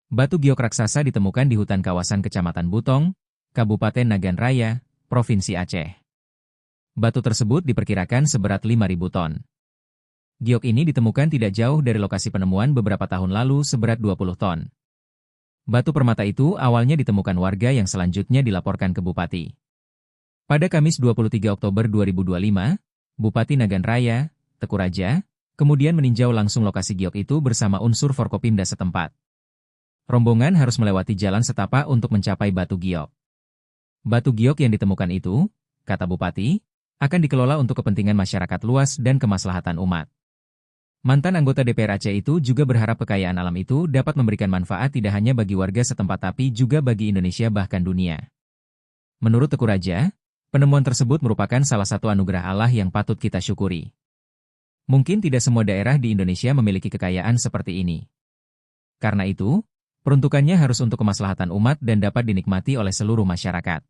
Batu giok raksasa ditemukan di hutan kawasan Kecamatan Butong, Kabupaten Nagan Raya, Provinsi Aceh. Batu tersebut diperkirakan seberat 5.000 ton. Giok ini ditemukan tidak jauh dari lokasi penemuan beberapa tahun lalu seberat 20 ton. Batu permata itu awalnya ditemukan warga yang selanjutnya dilaporkan ke Bupati. Pada Kamis 23 Oktober 2025, Bupati Nagan Raya, Teku Raja, kemudian meninjau langsung lokasi giok itu bersama unsur Forkopimda setempat. Rombongan harus melewati jalan setapak untuk mencapai batu giok. Batu giok yang ditemukan itu, kata Bupati, akan dikelola untuk kepentingan masyarakat luas dan kemaslahatan umat. Mantan anggota DPR Aceh itu juga berharap kekayaan alam itu dapat memberikan manfaat tidak hanya bagi warga setempat tapi juga bagi Indonesia bahkan dunia. Menurut Teku Raja, penemuan tersebut merupakan salah satu anugerah Allah yang patut kita syukuri. Mungkin tidak semua daerah di Indonesia memiliki kekayaan seperti ini. Karena itu, peruntukannya harus untuk kemaslahatan umat dan dapat dinikmati oleh seluruh masyarakat.